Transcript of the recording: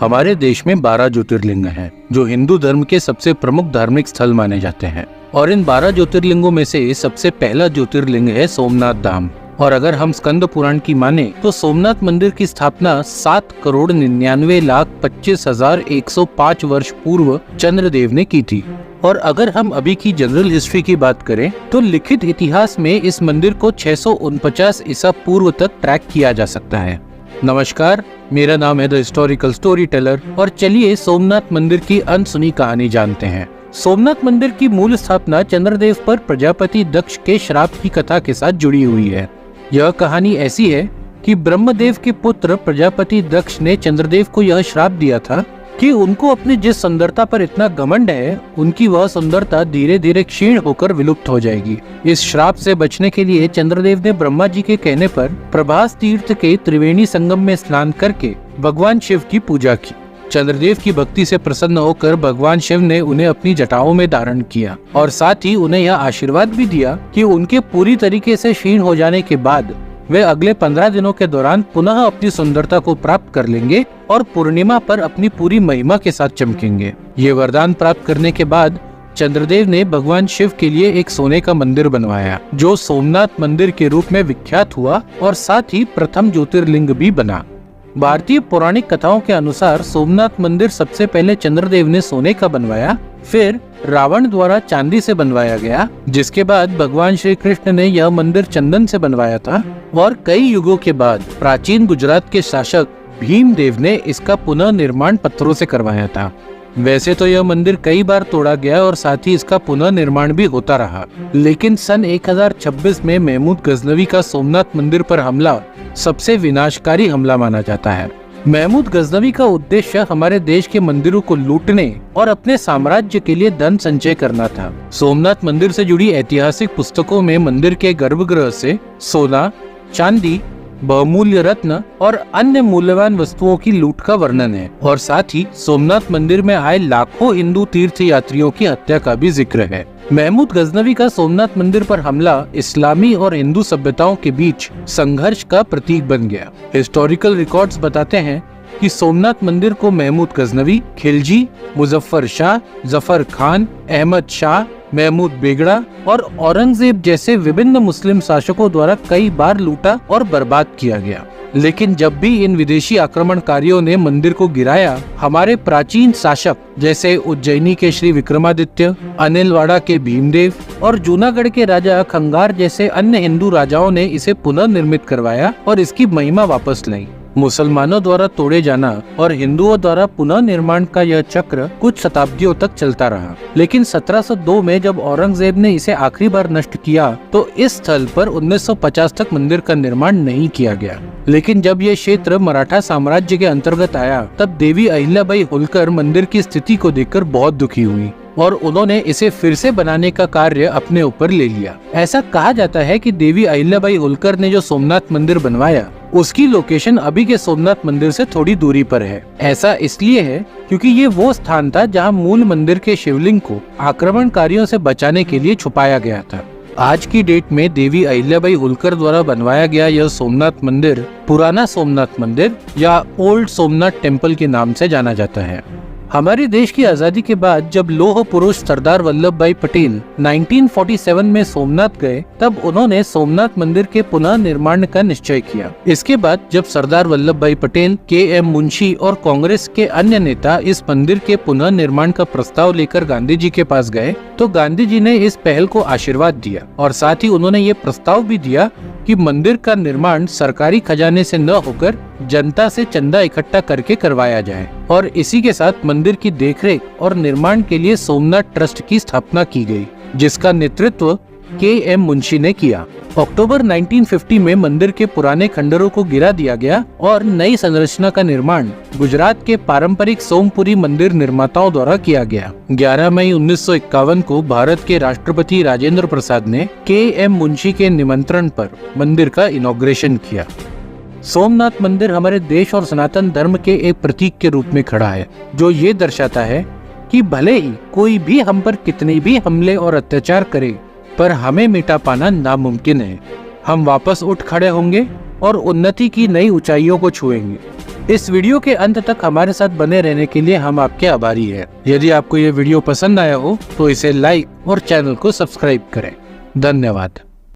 हमारे देश में 12 ज्योतिर्लिंग हैं, जो हिंदू धर्म के सबसे प्रमुख धार्मिक स्थल माने जाते हैं। और इन 12 ज्योतिर्लिंगों में से सबसे पहला ज्योतिर्लिंग है सोमनाथ धाम। और अगर हम स्कंद पुराण की माने तो सोमनाथ मंदिर की स्थापना 7,99,25,105 वर्ष पूर्व चंद्रदेव ने की थी। और अगर हम अभी की जनरल हिस्ट्री की बात करें तो लिखित इतिहास में इस मंदिर को 649 ईसा पूर्व तक ट्रैक किया जा सकता है। नमस्कार, मेरा नाम है द हिस्टोरिकल स्टोरी टेलर और चलिए सोमनाथ मंदिर की अनसुनी कहानी जानते हैं। सोमनाथ मंदिर की मूल स्थापना चंद्रदेव पर प्रजापति दक्ष के श्राप की कथा के साथ जुड़ी हुई है। यह कहानी ऐसी है कि ब्रह्मदेव के पुत्र प्रजापति दक्ष ने चंद्रदेव को यह श्राप दिया था कि उनको अपनी जिस सुंदरता पर इतना घमंड है, उनकी वह सुंदरता धीरे धीरे क्षीण होकर विलुप्त हो जाएगी। इस श्राप से बचने के लिए चंद्रदेव ने ब्रह्मा जी के कहने पर प्रभास तीर्थ के त्रिवेणी संगम में स्नान करके भगवान शिव की पूजा की। चंद्रदेव की भक्ति से प्रसन्न होकर भगवान शिव ने उन्हें अपनी जटाओं में धारण किया और साथ ही उन्हें यह आशीर्वाद भी दिया कि उनके पूरी तरीके से क्षीण हो जाने के बाद वे अगले 15 दिनों के दौरान पुनः अपनी सुंदरता को प्राप्त कर लेंगे और पूर्णिमा पर अपनी पूरी महिमा के साथ चमकेंगे। ये वरदान प्राप्त करने के बाद चंद्रदेव ने भगवान शिव के लिए एक सोने का मंदिर बनवाया, जो सोमनाथ मंदिर के रूप में विख्यात हुआ और साथ ही प्रथम ज्योतिर्लिंग भी बना। भारतीय पौराणिक कथाओं के अनुसार सोमनाथ मंदिर सबसे पहले चंद्रदेव ने सोने का बनवाया, फिर रावण द्वारा चांदी से बनवाया गया, जिसके बाद भगवान श्री कृष्ण ने यह मंदिर चंदन से बनवाया था और कई युगों के बाद प्राचीन गुजरात के शासक भीमदेव ने इसका पुनः निर्माण पत्थरों से करवाया था। वैसे तो यह मंदिर कई बार तोड़ा गया और साथ ही इसका पुनः निर्माण भी होता रहा, लेकिन सन 1026 में महमूद गजनवी का सोमनाथ मंदिर पर हमला सबसे विनाशकारी हमला माना जाता है। महमूद गजनवी का उद्देश्य हमारे देश के मंदिरों को लूटने और अपने साम्राज्य के लिए धन संचय करना था। सोमनाथ मंदिर से जुड़ी ऐतिहासिक पुस्तकों में मंदिर के गर्भगृह से सोना, चांदी, बहुमूल्य रत्न और अन्य मूल्यवान वस्तुओं की लूट का वर्णन है और साथ ही सोमनाथ मंदिर में आए लाखों हिंदू तीर्थ यात्रियों की हत्या का भी जिक्र है। महमूद गजनवी का सोमनाथ मंदिर पर हमला इस्लामी और हिंदू सभ्यताओं के बीच संघर्ष का प्रतीक बन गया। हिस्टोरिकल रिकॉर्ड्स बताते हैं कि सोमनाथ मंदिर को महमूद गजनवी, खिलजी, मुजफ्फर शाह, जफर खान, अहमद शाह, महमूद बेगड़ा और औरंगजेब जैसे विभिन्न मुस्लिम शासकों द्वारा कई बार लूटा और बर्बाद किया गया। लेकिन जब भी इन विदेशी आक्रमणकारियों ने मंदिर को गिराया, हमारे प्राचीन शासक जैसे उज्जैनी के श्री विक्रमादित्य, अनिलवाड़ा के भीमदेव और जूनागढ़ के राजा खंगार जैसे अन्य हिंदू राजाओं ने इसे पुनः निर्मित करवाया और इसकी महिमा वापस लाई। मुसलमानों द्वारा तोड़े जाना और हिंदुओं द्वारा पुनः निर्माण का यह चक्र कुछ शताब्दियों तक चलता रहा, लेकिन 1702 में जब औरंगजेब ने इसे आखिरी बार नष्ट किया तो इस स्थल पर 1950 तक मंदिर का निर्माण नहीं किया गया। लेकिन जब यह क्षेत्र मराठा साम्राज्य के अंतर्गत आया, तब देवी अहिल्याबाई होलकर मंदिर की स्थिति को देखकर बहुत दुखी हुई और उन्होंने इसे फिर से बनाने का कार्य अपने ऊपर ले लिया। ऐसा कहा जाता है कि देवी अहिल्याबाई होलकर ने जो सोमनाथ मंदिर बनवाया, उसकी लोकेशन अभी के सोमनाथ मंदिर से थोड़ी दूरी पर है। ऐसा इसलिए है क्योंकि ये वो स्थान था जहां मूल मंदिर के शिवलिंग को आक्रमणकारियों से बचाने के लिए छुपाया गया था। आज की डेट में देवी अहिल्याबाई होलकर द्वारा बनवाया गया यह सोमनाथ मंदिर पुराना सोमनाथ मंदिर या ओल्ड सोमनाथ टेम्पल के नाम से जाना जाता है। हमारे देश की आजादी के बाद जब लौह पुरुष सरदार वल्लभ भाई पटेल 1947 में सोमनाथ गए, तब उन्होंने सोमनाथ मंदिर के पुनः निर्माण का निश्चय किया। इसके बाद जब सरदार वल्लभ भाई पटेल, के.एम. मुंशी और कांग्रेस के अन्य नेता इस मंदिर के पुनः निर्माण का प्रस्ताव लेकर गांधी जी के पास गए, तो गांधी जी ने इस पहल को आशीर्वाद दिया और साथ ही उन्होंने ये प्रस्ताव भी दिया कि मंदिर का निर्माण सरकारी खजाने से न होकर जनता से चंदा इकट्ठा करके करवाया जाए और इसी के साथ मंदिर की देखरेख और निर्माण के लिए सोमनाथ ट्रस्ट की स्थापना की गई, जिसका नेतृत्व के.एम. मुंशी ने किया। अक्टूबर 1950 में मंदिर के पुराने खंडरों को गिरा दिया गया और नई संरचना का निर्माण गुजरात के पारंपरिक सोमपुरी मंदिर निर्माताओं द्वारा किया गया। 11 मई 1951 को भारत के राष्ट्रपति राजेंद्र प्रसाद ने के.एम. मुंशी के निमंत्रण पर मंदिर का इनॉग्रेशन किया। सोमनाथ मंदिर हमारे देश और सनातन धर्म के एक प्रतीक के रूप में खड़ा है, जो ये दर्शाता है कि भले ही कोई भी हम पर कितने भी हमले और अत्याचार करे, पर हमें मिटा पाना नामुमकिन है। हम वापस उठ खड़े होंगे और उन्नति की नई ऊंचाइयों को छुएंगे। इस वीडियो के अंत तक हमारे साथ बने रहने के लिए हम आपके आभारी हैं। यदि आपको ये वीडियो पसंद आया हो तो इसे लाइक और चैनल को सब्सक्राइब करें। धन्यवाद।